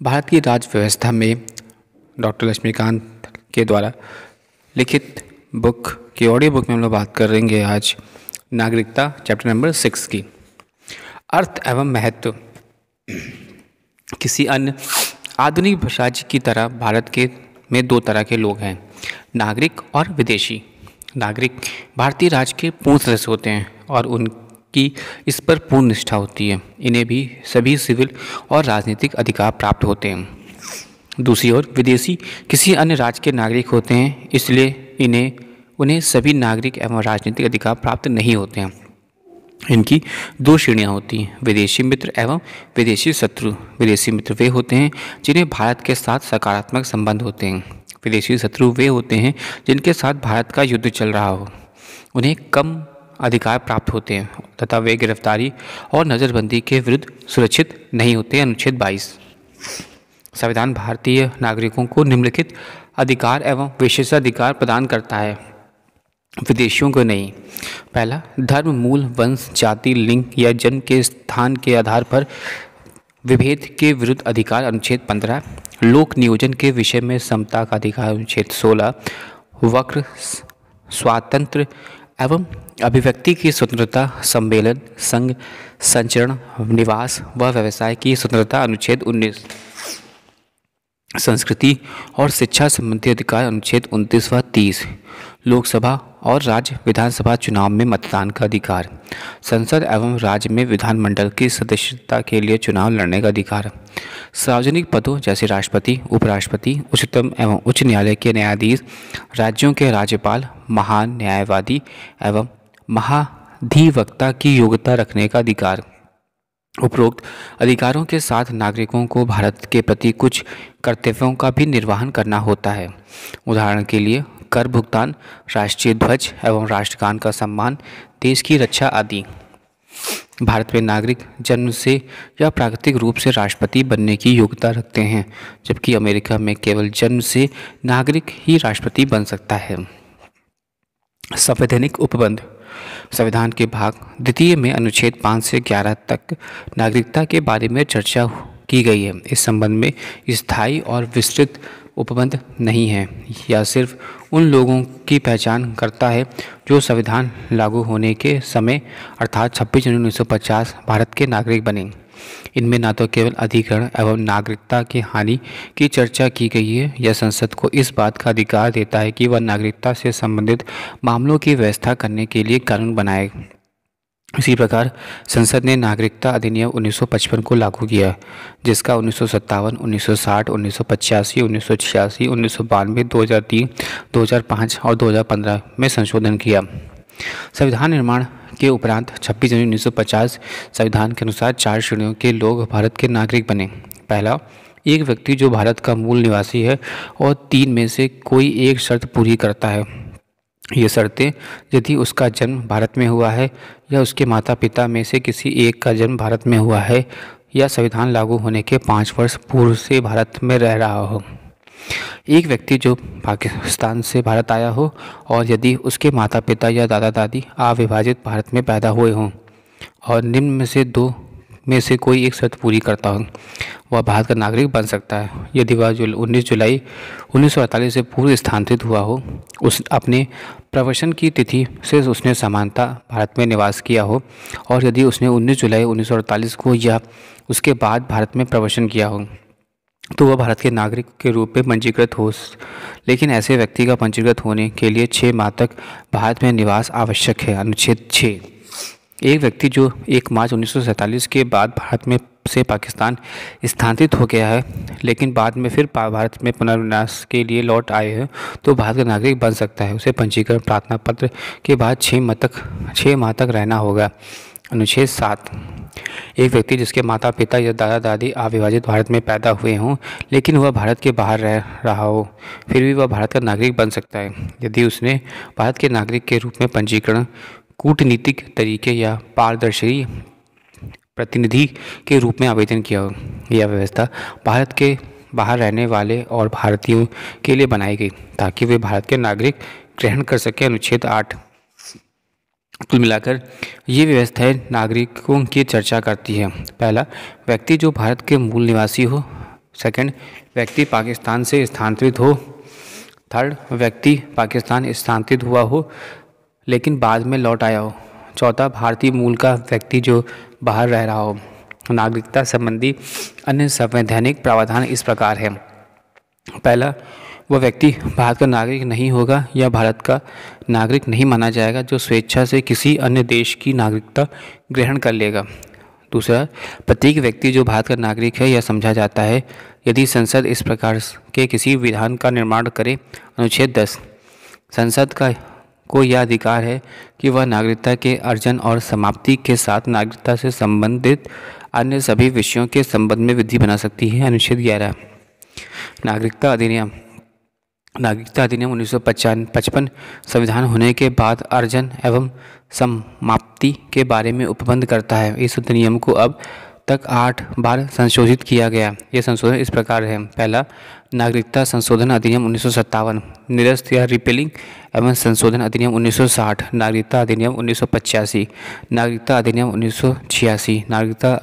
भारत की राज्य व्यवस्था में डॉक्टर लक्ष्मीकांत के द्वारा लिखित बुक की ऑडियो बुक में हम लोग बात करेंगे आज नागरिकता चैप्टर नंबर 6 की। अर्थ एवं महत्व। किसी अन्य आधुनिक राज्य की तरह भारत के में दो तरह के लोग हैं, नागरिक और विदेशी। नागरिक भारतीय राज्य के पूर्ण सदस्य होते हैं और उनकी इस पर पूर्ण निष्ठा होती है। इन्हें भी सभी सिविल और राजनीतिक अधिकार प्राप्त होते हैं। दूसरी ओर विदेशी किसी अन्य राज्य के नागरिक होते हैं, इसलिए उन्हें सभी नागरिक एवं राजनीतिक अधिकार प्राप्त नहीं होते हैं। इनकी दो श्रेणियां होती हैं, विदेशी मित्र एवं विदेशी शत्रु। विदेशी मित्र वे होते हैं जिन्हें भारत के साथ सकारात्मक संबंध होते हैं। विदेशी शत्रु वे होते हैं जिनके साथ भारत का युद्ध चल रहा हो। उन्हें कम अधिकार प्राप्त होते हैं तथा वे गिरफ्तारी और नज़रबंदी के विरुद्ध सुरक्षित नहीं होते। अनुच्छेद 22 संविधान भारतीय नागरिकों को निम्नलिखित अधिकार एवं विशेषाधिकार प्रदान करता है, विदेशियों को नहीं। पहला, धर्म, मूल, वंश, जाति, लिंग या जन्म के स्थान के आधार पर विभेद के विरुद्ध अधिकार। अनुच्छेद 15 लोक नियोजन के विषय में समता का अधिकार। अनुच्छेद 16 वक्र स्वातंत्र्य एवं अभिव्यक्ति की स्वतंत्रता, सम्मेलन, संघ, संचरण, निवास व व्यवसाय की स्वतंत्रता। अनुच्छेद 19 संस्कृति और शिक्षा संबंधी अधिकार। अनुच्छेद 29 व 30 लोकसभा और राज्य विधानसभा चुनाव में मतदान का अधिकार। संसद एवं राज्य में विधानमंडल की सदस्यता के लिए चुनाव लड़ने का अधिकार। सार्वजनिक पदों जैसे राष्ट्रपति, उपराष्ट्रपति, उच्चतम एवं उच्च न्यायालय के न्यायाधीश, राज्यों के राज्यपाल, महान न्यायवादी एवं महाधिवक्ता की योग्यता रखने का अधिकार। उपरोक्त अधिकारों के साथ नागरिकों को भारत के प्रति कुछ कर्तव्यों का भी निर्वहन करना होता है। उदाहरण के लिए कर भुगतान, राष्ट्रीय ध्वज एवं राष्ट्रगान का सम्मान, देश की रक्षा आदि। भारत में नागरिक जन्म से या प्राकृतिक रूप से राष्ट्रपति बनने की योग्यता रखते हैं, जबकि अमेरिका में केवल जन्म से नागरिक ही राष्ट्रपति बन सकता है। संवैधानिक उपबंध। संविधान के भाग द्वितीय में अनुच्छेद 5 से 11 तक नागरिकता के बारे में चर्चा की गई है। इस संबंध में स्थायी और विस्तृत उपबंध नहीं है। यह सिर्फ उन लोगों की पहचान करता है जो संविधान लागू होने के समय अर्थात 26 जनवरी 1950 भारत के नागरिक बने। इनमें न तो केवल अधिग्रहण एवं नागरिकता की हानि की चर्चा की गई है, यह संसद को इस बात का अधिकार देता है कि वह नागरिकता से संबंधित मामलों की व्यवस्था करने के लिए कानून बनाए। इसी प्रकार संसद ने नागरिकता अधिनियम 1955 को लागू किया, जिसका 1957, 1960, 1985, 1986, 1992, 2003, 2005 और 2015 में संशोधन किया। संविधान निर्माण के उपरांत 26 जनवरी 1950 संविधान के अनुसार 4 श्रेणियों के लोग भारत के नागरिक बने। पहला, एक व्यक्ति जो भारत का मूल निवासी है और 3 में से कोई एक शर्त पूरी करता है। ये शर्तें यदि उसका जन्म भारत में हुआ है या उसके माता पिता में से किसी एक का जन्म भारत में हुआ है या संविधान लागू होने के 5 वर्ष पूर्व से भारत में रह रहा हो। एक व्यक्ति जो पाकिस्तान से भारत आया हो और यदि उसके माता पिता या दादा दादी अविभाजित भारत में पैदा हुए हों और निम्न में से 2 में से कोई एक शर्त पूरी करता हो, वह भारत का नागरिक बन सकता है। यदि वह 19 जुलाई 1948 से पूर्व स्थानांतरित हुआ हो, उस अपने प्रवसन की तिथि से उसने समानता भारत में निवास किया हो और यदि उसने 19 जुलाई 1948 को या उसके बाद भारत में प्रवसन किया हो, तो वह भारत के नागरिक के रूप में पंजीकृत हो। लेकिन ऐसे व्यक्ति का पंजीकृत होने के लिए 6 माह तक भारत में निवास आवश्यक है। अनुच्छेद 6 एक व्यक्ति जो 1 मार्च 1947 के बाद भारत में से पाकिस्तान स्थानांतरित हो गया है लेकिन बाद में फिर भारत में पुनर्वास के लिए लौट आए हैं, तो भारत का नागरिक बन सकता है। उसे पंजीकरण प्रार्थना पत्र के बाद 6 माह तक रहना होगा। अनुच्छेद 7 एक व्यक्ति जिसके माता पिता या दादा दादी अविभाजित भारत में पैदा हुए हों लेकिन वह भारत के बाहर रह रहा हो, फिर भी वह भारत का नागरिक बन सकता है यदि उसने भारत के नागरिक के रूप में पंजीकरण कूटनीतिक तरीके या पारदर्शी प्रतिनिधि के रूप में आवेदन किया हो। यह व्यवस्था भारत के बाहर रहने वाले और भारतीयों के लिए बनाई गई ताकि वे भारत के नागरिक ग्रहण कर सकें। अनुच्छेद 8 कुल मिलाकर ये व्यवस्थाएं नागरिकों की चर्चा करती है। पहला, व्यक्ति जो भारत के मूल निवासी हो सेकंड, व्यक्ति पाकिस्तान से स्थानांतरित हो। थर्ड, व्यक्ति पाकिस्तान स्थानांतरित हुआ हो लेकिन बाद में लौट आया हो। चौथा, भारतीय मूल का व्यक्ति जो बाहर रह रहा हो। नागरिकता संबंधी अन्य संवैधानिक प्रावधान इस प्रकार है। पहला, वह व्यक्ति भारत का नागरिक नहीं होगा या भारत का नागरिक नहीं माना जाएगा जो स्वेच्छा से किसी अन्य देश की नागरिकता ग्रहण कर लेगा। दूसरा, प्रत्येक व्यक्ति जो भारत का नागरिक है यह समझा जाता है यदि संसद इस प्रकार के किसी विधान का निर्माण करे। अनुच्छेद 10, संसद को यह अधिकार है कि वह नागरिकता के अर्जन और समाप्ति के साथ नागरिकता से संबंधित अन्य सभी विषयों के संबंध में विधि बना सकती है। अनुच्छेद 11, नागरिकता अधिनियम 1955 संविधान होने के बाद अर्जन एवं समाप्ति के बारे में उपबंध करता है। इस अधिनियम को अब तक 8 बार संशोधित किया गया। ये संशोधन इस प्रकार है। पहला, नागरिकता संशोधन अधिनियम 1957, निरस्त या रिपेलिंग एवं संशोधन अधिनियम 1960, नागरिकता अधिनियम 1985, नागरिकता अधिनियम 1986, नागरिकता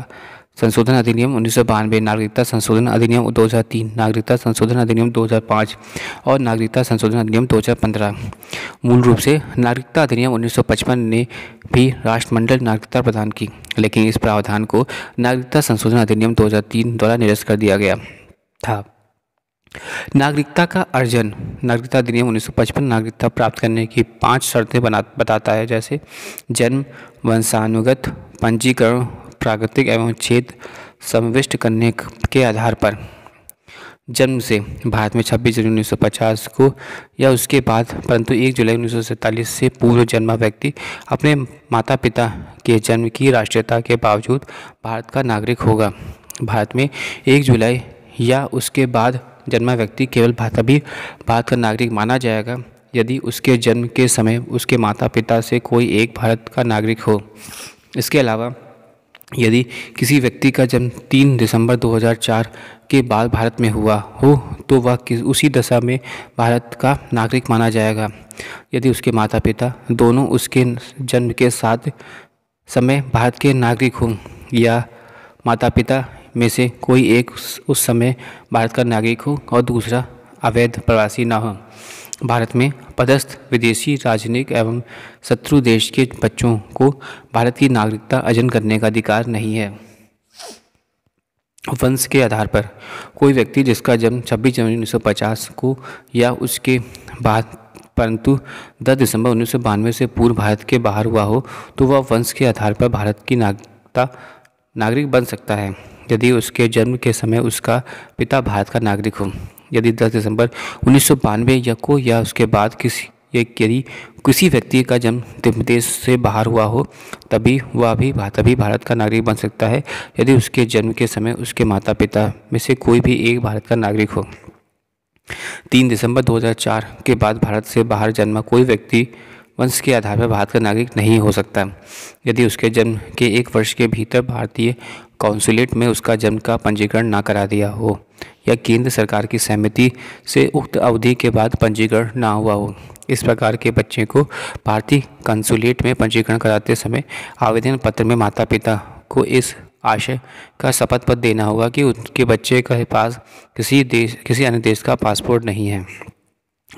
संशोधन अधिनियम 1992, नागरिकता संशोधन अधिनियम 2003, नागरिकता संशोधन अधिनियम 2005 और नागरिकता संशोधन अधिनियम 2015। मूल रूप से नागरिकता अधिनियम 1955 ने भी राष्ट्रमंडल नागरिकता प्रदान की, लेकिन इस प्रावधान को नागरिकता संशोधन अधिनियम 2003 द्वारा निरस्त कर दिया गया था। नागरिकता का अर्जन, नागरिकता अधिनियम 1955 नागरिकता प्राप्त करने की 5 शर्तें बताता है, जैसे जन्म, वंशानुगत पंजीकरण, प्राकृतिक एवं छेद समाविष्ट करने के आधार पर। जन्म से भारत में 26 जनवरी 1950 को या उसके बाद, परंतु 1 जुलाई 1947 से पूर्व जन्मा व्यक्ति अपने माता पिता के जन्म की राष्ट्रीयता के बावजूद भारत का नागरिक होगा। भारत में 1 जुलाई या उसके बाद जन्मा व्यक्ति केवल तभी भारत का नागरिक माना जाएगा यदि उसके जन्म के समय उसके माता पिता से कोई एक भारत का नागरिक हो। इसके अलावा यदि किसी व्यक्ति का जन्म 3 दिसंबर 2004 के बाद भारत में हुआ हो तो वह उसी दशा में भारत का नागरिक माना जाएगा यदि उसके माता पिता दोनों उसके जन्म के साथ समय भारत के नागरिक हों या माता पिता में से कोई एक उस समय भारत का नागरिक हो और दूसरा अवैध प्रवासी न हो। भारत में पदस्थ विदेशी राजनयिक एवं शत्रु देश के बच्चों को भारत की नागरिकता अर्जन करने का अधिकार नहीं है। वंश के आधार पर कोई व्यक्ति जिसका जन्म 26 जनवरी 1950 को या उसके बाद परंतु 10 दिसंबर 1992 से पूर्व भारत के बाहर हुआ हो तो वह वंश के आधार पर भारत की नागरिक बन सकता है यदि उसके जन्म के समय उसका पिता भारत का नागरिक हो। यदि 10 दिसंबर 1992 या उसके बाद यदि किसी व्यक्ति का जन्म देश से बाहर हुआ हो तभी भारत का नागरिक बन सकता है यदि उसके जन्म के समय उसके माता पिता में से कोई भी एक भारत का नागरिक हो। 3 दिसंबर 2004 के बाद भारत से बाहर जन्मा कोई व्यक्ति वंश के आधार पर भारत का नागरिक नहीं हो सकता यदि उसके जन्म के 1 वर्ष के भीतर भारतीय कॉन्सुलेट में उसका जन्म का पंजीकरण ना करा दिया हो या केंद्र सरकार की सहमति से उक्त अवधि के बाद पंजीकरण ना हुआ हो। इस प्रकार के बच्चे को भारतीय कॉन्सुलेट में पंजीकरण कराते समय आवेदन पत्र में माता पिता को इस आशय का शपथ पत्र देना होगा कि उनके बच्चे के पास किसी अन्य देश का पासपोर्ट नहीं है।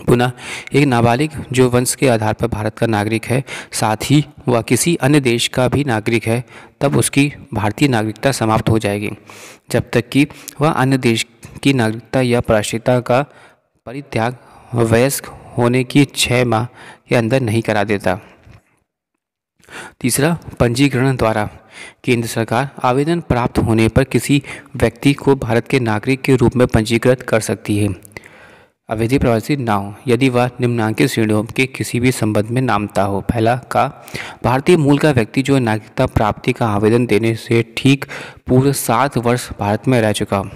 पुनः एक नाबालिग जो वंश के आधार पर भारत का नागरिक है साथ ही वह किसी अन्य देश का भी नागरिक है तब उसकी भारतीय नागरिकता समाप्त हो जाएगी जब तक कि वह अन्य देश की नागरिकता या राष्ट्रीयता का परित्याग वयस्क होने की 6 माह के अंदर नहीं करा देता। तीसरा, पंजीकरण द्वारा केंद्र सरकार आवेदन प्राप्त होने पर किसी व्यक्ति को भारत के नागरिक के रूप में पंजीकृत कर सकती है। अवैध प्रवासी ना हो यदि वह निम्नलिखित श्रेणियों के किसी भी संबंध में नामता हो। पहला, भारतीय मूल का व्यक्ति जो नागरिकता प्राप्ति का आवेदन देने से ठीक पूर्व 7 वर्ष भारत में रह चुका हो।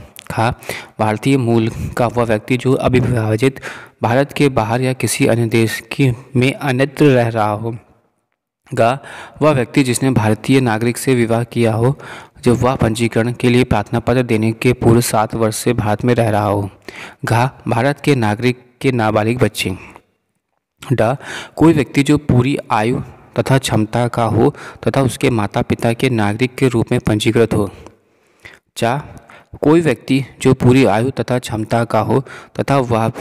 भारतीय मूल का वह व्यक्ति जो अविभाजित भारत के बाहर या किसी अन्य देश में अन्यत्र रह रहा हो। वह व्यक्ति जिसने भारतीय नागरिक से विवाह किया हो जब वह पंजीकरण के लिए प्रार्थना पत्र देने के पूर्व 7 वर्ष से भारत में रह रहा हो। भारत के नागरिक के नाबालिग बच्चे। कोई व्यक्ति जो पूरी आयु तथा क्षमता का हो तथा उसके माता पिता के नागरिक के रूप में पंजीकृत हो। कोई व्यक्ति जो पूरी आयु तथा क्षमता का हो तथा वह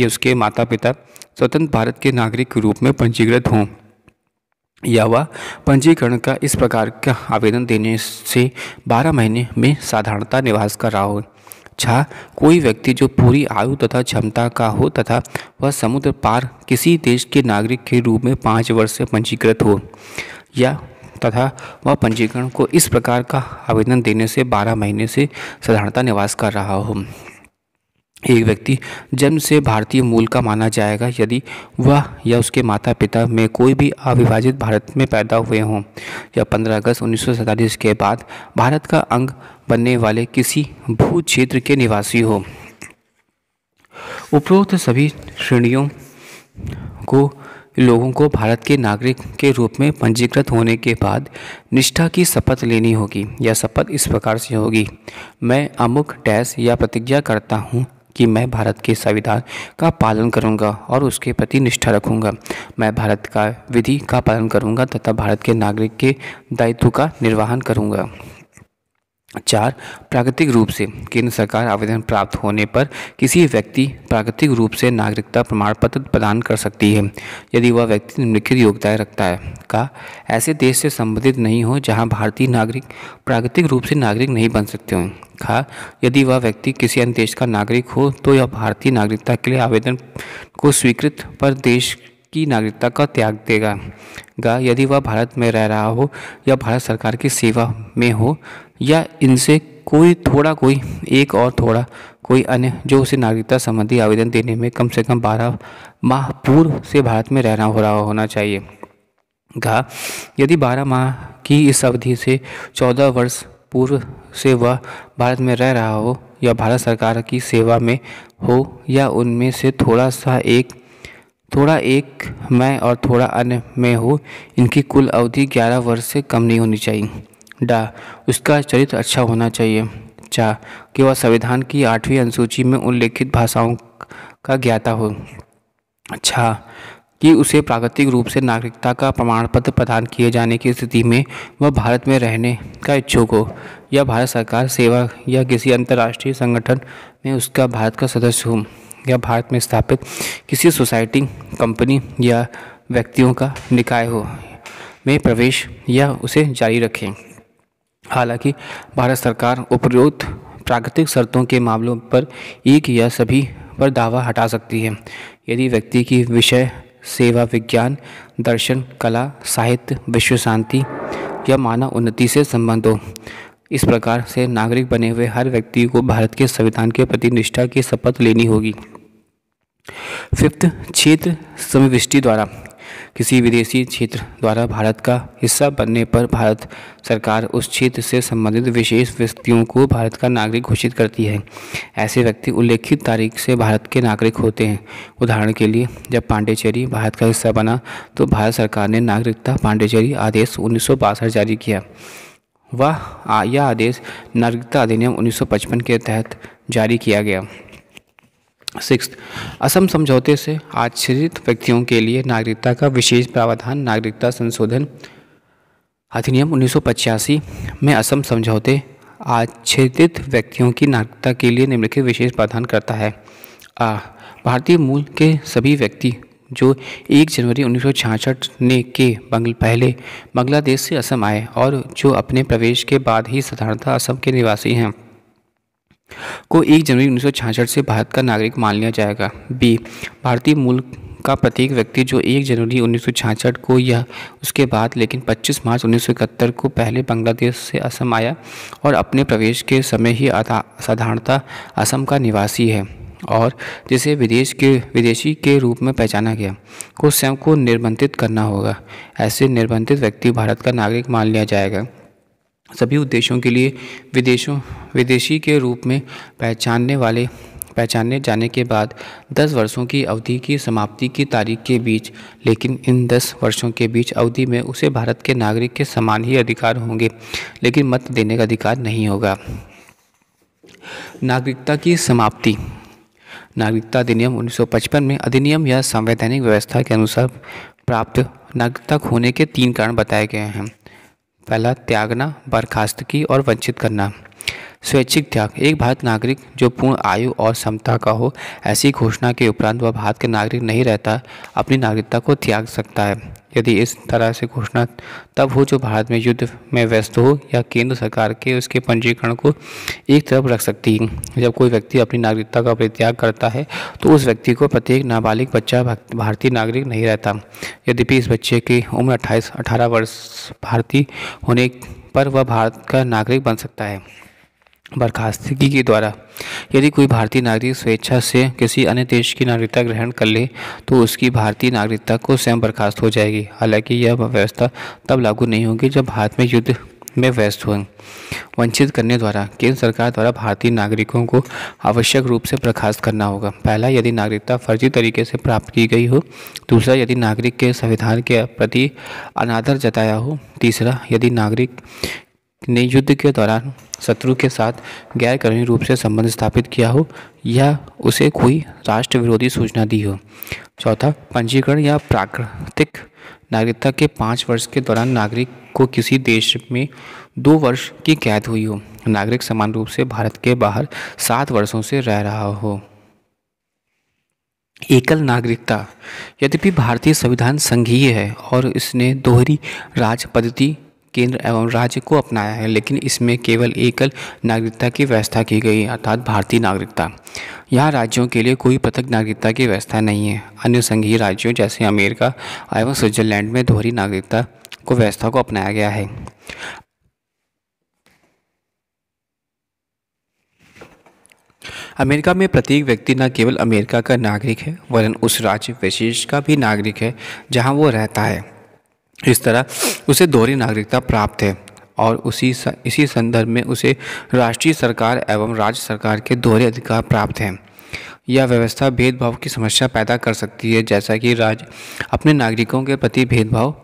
उसके माता पिता स्वतंत्र भारत के नागरिक के रूप में पंजीकृत हों या वह पंजीकरण का इस प्रकार का आवेदन देने से 12 महीने में साधारणता निवास कर रहा हो। छः, कोई व्यक्ति जो पूरी आयु तथा क्षमता का हो तथा वह समुद्र पार किसी देश के नागरिक के रूप में 5 वर्ष से पंजीकृत हो या तथा वह पंजीकरण को इस प्रकार का आवेदन देने से 12 महीने से साधारणता निवास कर रहा हो। एक व्यक्ति जन्म से भारतीय मूल का माना जाएगा यदि वह या उसके माता पिता में कोई भी अविभाजित भारत में पैदा हुए हों या 15 अगस्त 1947 के बाद भारत का अंग बनने वाले किसी भू क्षेत्र के निवासी हो। उपरोक्त सभी श्रेणियों लोगों को भारत के नागरिक के रूप में पंजीकृत होने के बाद निष्ठा की शपथ लेनी होगी। यह शपथ इस प्रकार से होगी: मैं अमुक डैश या प्रतिज्ञा करता हूँ कि मैं भारत के संविधान का पालन करूंगा और उसके प्रति निष्ठा रखूंगा। मैं भारत का विधि का पालन करूंगा तथा भारत के नागरिक के दायित्व का निर्वहन करूंगा। 4, प्राकृतिक रूप से केंद्र सरकार आवेदन प्राप्त होने पर किसी व्यक्ति प्राकृतिक रूप से नागरिकता प्रमाण पत्र प्रदान कर सकती है यदि वह व्यक्ति निम्नलिखित योग्यताएं रखता है: का ऐसे देश से संबंधित नहीं हो जहां भारतीय नागरिक प्राकृतिक रूप से नागरिक नहीं बन सकते हों। खा यदि वह व्यक्ति किसी अन्य देश का नागरिक हो तो यह भारतीय नागरिकता के लिए आवेदन को स्वीकृत पर देश की नागरिकता का त्याग देगा। गा यदि वह भारत में रह रहा हो या भारत सरकार की सेवा में हो या इनसे कोई एक और थोड़ा कोई अन्य जो उसे नागरिकता संबंधी आवेदन देने में कम से कम 12 माह पूर्व से भारत में रहना हो रहा होना चाहिए। घा यदि 12 माह की इस अवधि से 14 वर्ष पूर्व से वह भारत में रह रहा हो या भारत सरकार की सेवा में हो या उनमें से थोड़ा एक में और थोड़ा अन्य में हो, इनकी कुल अवधि 11 वर्ष से कम नहीं होनी चाहिए। डा उसका चरित्र अच्छा होना चाहिए। चा कि वह संविधान की 8वीं अनुसूची में उल्लेखित भाषाओं का ज्ञाता हो। छा कि उसे प्राकृतिक रूप से नागरिकता का प्रमाण पत्र प्रदान किए जाने की स्थिति में वह भारत में रहने का इच्छुक हो या भारत सरकार सेवा या किसी अंतर्राष्ट्रीय संगठन में उसका भारत का सदस्य हो या भारत में स्थापित किसी सोसाइटी, कंपनी या व्यक्तियों का निकाय हो में प्रवेश या उसे जारी रखें। हालांकि भारत सरकार उपरोक्त प्राकृतिक शर्तों के मामलों पर एक या सभी पर दावा हटा सकती है यदि व्यक्ति की विषय सेवा, विज्ञान, दर्शन, कला, साहित्य, विश्व शांति या मानव उन्नति से संबंध हो। इस प्रकार से नागरिक बने हुए हर व्यक्ति को भारत के संविधान के प्रति निष्ठा की शपथ लेनी होगी। 5, क्षेत्र समाविष्टि द्वारा किसी विदेशी क्षेत्र द्वारा भारत का हिस्सा बनने पर भारत सरकार उस क्षेत्र से संबंधित विशेष व्यक्तियों को भारत का नागरिक घोषित करती है। ऐसे व्यक्ति उल्लेखित तारीख से भारत के नागरिक होते हैं। उदाहरण के लिए, जब पांडिचेरी भारत का हिस्सा बना तो भारत सरकार ने नागरिकता पांडिचेरी आदेश 1962 जारी किया। यह आदेश नागरिकता अधिनियम 1955 के तहत जारी किया गया। 6, असम समझौते से आच्छादित व्यक्तियों के लिए नागरिकता का विशेष प्रावधान नागरिकता संशोधन अधिनियम 1985 में असम समझौते आच्छादित व्यक्तियों की नागरिकता के लिए निम्नलिखित विशेष प्रावधान करता है। भारतीय मूल के सभी व्यक्ति जो 1 जनवरी 1966 के पहले बांग्लादेश से असम आए और जो अपने प्रवेश के बाद ही साधारणतः असम के निवासी हैं को 1 जनवरी 1966 से भारत का नागरिक मान लिया जाएगा। बी, भारतीय मूल का प्रत्येक व्यक्ति जो 1 जनवरी 1966 को या उसके बाद लेकिन 25 मार्च 1971 को पहले बांग्लादेश से असम आया और अपने प्रवेश के समय ही साधारणतः असम का निवासी है और जिसे विदेशी के रूप में पहचाना गया को स्वयं को निर्बंधित करना होगा। ऐसे निर्बंधित व्यक्ति भारत का नागरिक मान लिया जाएगा। सभी उद्देश्यों के लिए विदेशी के रूप में पहचाने जाने के बाद 10 वर्षों की अवधि की समाप्ति की तारीख के बीच, लेकिन इन 10 वर्षों के बीच अवधि में उसे भारत के नागरिक के समान ही अधिकार होंगे, लेकिन मत देने का अधिकार नहीं होगा। नागरिकता की समाप्ति। नागरिकता अधिनियम 1955 में अधिनियम या संवैधानिक व्यवस्था के अनुसार प्राप्त नागरिकता खोने के 3 कारण बताए गए हैं। पहला, त्यागना, बर्खास्तगी और वंचित करना। स्वैच्छिक त्याग। एक भारत नागरिक जो पूर्ण आयु और समता का हो, ऐसी घोषणा के उपरांत वह भारत का नागरिक नहीं रहता, अपनी नागरिकता को त्याग सकता है। यदि इस तरह से घोषणा तब हो जो भारत में युद्ध में व्यस्त हो या केंद्र सरकार के उसके पंजीकरण को एक तरफ रख सकती है। जब कोई व्यक्ति अपनी नागरिकता का परित्याग करता है तो उस व्यक्ति को प्रत्येक नाबालिग बच्चा भारतीय नागरिक नहीं रहता। यद्यपि इस बच्चे की उम्र 18 वर्ष भारतीय होने पर वह भारत का नागरिक बन सकता है। बर्खास्तगी के द्वारा। यदि कोई भारतीय नागरिक स्वेच्छा से किसी अन्य देश की नागरिकता ग्रहण कर ले तो उसकी भारतीय नागरिकता को स्वयं बर्खास्त हो जाएगी। हालांकि यह व्यवस्था तब लागू नहीं होगी जब भारत में युद्ध में व्यस्त हो। वंचित करने द्वारा। केंद्र सरकार द्वारा भारतीय नागरिकों को आवश्यक रूप से बर्खास्त करना होगा। पहला, यदि नागरिकता फर्जी तरीके से प्राप्त की गई हो। दूसरा, यदि नागरिक के संविधान के प्रति अनादर जताया हो। तीसरा, यदि नागरिक ने युद्ध के दौरान शत्रु के साथ गैर कानूनी रूप से संबंध स्थापित किया हो या उसे कोई राष्ट्र विरोधी सूचना दी हो। चौथा, पंजीकरण या प्राकृतिक नागरिकता के 5 वर्ष के दौरान नागरिक को किसी देश में 2 वर्ष की कैद हुई हो। नागरिक समान रूप से भारत के बाहर 7 वर्षों से रह रहा हो। एकल नागरिकता। यद्यपि भारतीय संविधान संघीय है और इसने दोहरी राज पद्धति केंद्र एवं राज्य को अपनाया है, लेकिन इसमें केवल एकल नागरिकता की व्यवस्था की गई है, अर्थात भारतीय नागरिकता। यहाँ राज्यों के लिए कोई पृथक नागरिकता की व्यवस्था नहीं है। अन्य संघीय राज्यों जैसे अमेरिका एवं स्विट्जरलैंड में दोहरी नागरिकता को व्यवस्था को अपनाया गया है। अमेरिका में प्रत्येक व्यक्ति न केवल अमेरिका का नागरिक है वरन उस राज्य विशेष का भी नागरिक है जहाँ वो रहता है। इस तरह उसे दोहरी नागरिकता प्राप्त है और इसी संदर्भ में उसे राष्ट्रीय सरकार एवं राज्य सरकार के दोहरे अधिकार प्राप्त हैं। यह व्यवस्था भेदभाव की समस्या पैदा कर सकती है, जैसा कि राज्य अपने नागरिकों के प्रति भेदभाव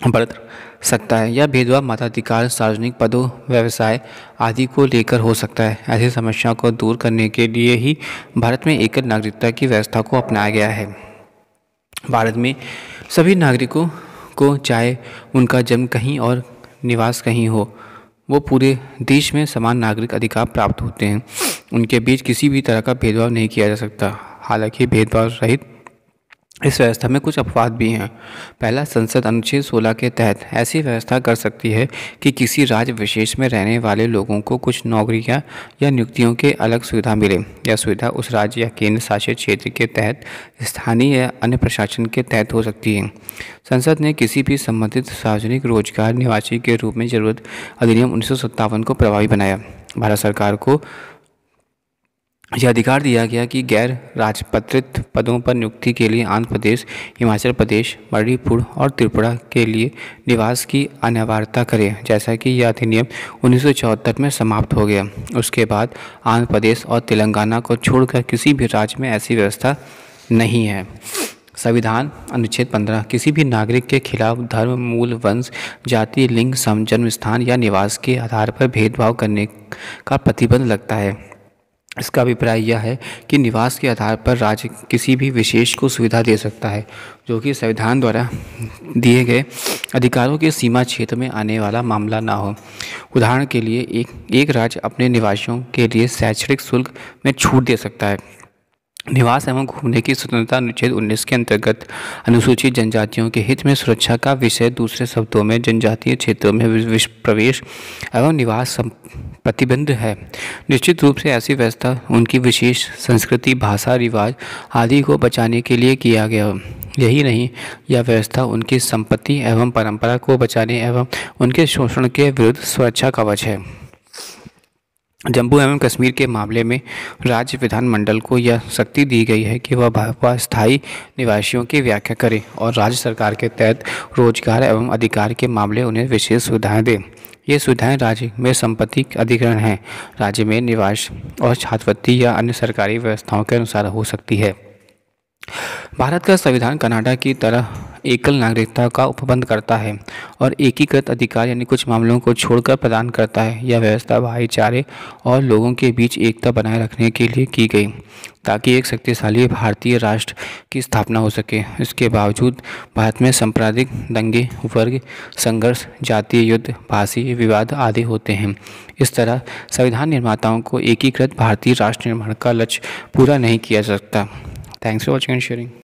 बरत सकता है। यह भेदभाव मताधिकार, सार्वजनिक पदों, व्यवसाय आदि को लेकर हो सकता है। ऐसी समस्याओं को दूर करने के लिए ही भारत में एकल नागरिकता की व्यवस्था को अपनाया गया है। भारत में सभी नागरिकों को, चाहे उनका जन्म कहीं और निवास कहीं हो, वो पूरे देश में समान नागरिक अधिकार प्राप्त होते हैं। उनके बीच किसी भी तरह का भेदभाव नहीं किया जा सकता। हालांकि भेदभाव रहित इस व्यवस्था में कुछ अपवाद भी हैं। पहला, संसद अनुच्छेद 16 के तहत ऐसी व्यवस्था कर सकती है कि किसी राज्य विशेष में रहने वाले लोगों को कुछ नौकरियां या नियुक्तियों के अलग सुविधा मिले। यह सुविधा उस राज्य या केंद्र शासित क्षेत्र के तहत, स्थानीय या अन्य प्रशासन के तहत हो सकती है। संसद ने किसी भी संबंधित सार्वजनिक रोजगार निवासी के रूप में जरूरत अधिनियम 1957 को प्रभावी बनाया। भारत सरकार को यह अधिकार दिया गया कि गैर राजपत्रित पदों पर नियुक्ति के लिए आंध्र प्रदेश, हिमाचल प्रदेश, मणिपुर और त्रिपुरा के लिए निवास की अनिवार्यता करे, जैसा कि यह अधिनियम 1974 में समाप्त हो गया। उसके बाद आंध्र प्रदेश और तेलंगाना को छोड़कर किसी भी राज्य में ऐसी व्यवस्था नहीं है। संविधान अनुच्छेद 15 किसी भी नागरिक के खिलाफ धर्म, मूल, वंश, जाति, लिंग, जन्म स्थान या निवास के आधार पर भेदभाव करने का प्रतिबंध लगता है। इसका अभिप्राय यह है कि निवास के आधार पर राज्य किसी भी विशेष को सुविधा दे सकता है जो कि संविधान द्वारा दिए गए अधिकारों के सीमा क्षेत्र में आने वाला मामला ना हो। उदाहरण के लिए एक राज्य अपने निवासियों के लिए शैक्षणिक शुल्क में छूट दे सकता है। निवास एवं घूमने की स्वतंत्रता अनुच्छेद 19 के अंतर्गत अनुसूचित जनजातियों के हित में सुरक्षा का विषय, दूसरे शब्दों में जनजातीय क्षेत्रों में प्रवेश एवं निवास प्रतिबंध है। निश्चित रूप से ऐसी व्यवस्था उनकी विशेष संस्कृति, भाषा, रिवाज आदि को बचाने के लिए किया गया। यही नहीं, यह व्यवस्था उनकी संपत्ति एवं परंपरा को बचाने एवं उनके शोषण के विरुद्ध सुरक्षा कवच है। जम्मू एवं कश्मीर के मामले में राज्य विधानमंडल को यह शक्ति दी गई है कि वह स्थायी निवासियों की व्याख्या करे और राज्य सरकार के तहत रोजगार एवं अधिकार के मामले उन्हें विशेष सुविधाएं दे। ये सुविधाएं राज्य में संपत्ति अधिग्रहण हैं, राज्य में निवास और छात्रवृत्ति या अन्य सरकारी व्यवस्थाओं के अनुसार हो सकती है। भारत का संविधान कनाडा की तरह एकल नागरिकता का उपबंध करता है और एकीकृत अधिकार यानी कुछ मामलों को छोड़कर प्रदान करता है। यह व्यवस्था भाईचारे और लोगों के बीच एकता बनाए रखने के लिए की गई ताकि एक शक्तिशाली भारतीय राष्ट्र की स्थापना हो सके। इसके बावजूद भारत में सांप्रदायिक दंगे, वर्ग संघर्ष, जातीय युद्ध, भाषी विवाद आदि होते हैं। इस तरह संविधान निर्माताओं को एकीकृत भारतीय राष्ट्र निर्माण का लक्ष्य पूरा नहीं किया जा सकता। Thanks for watching and sharing.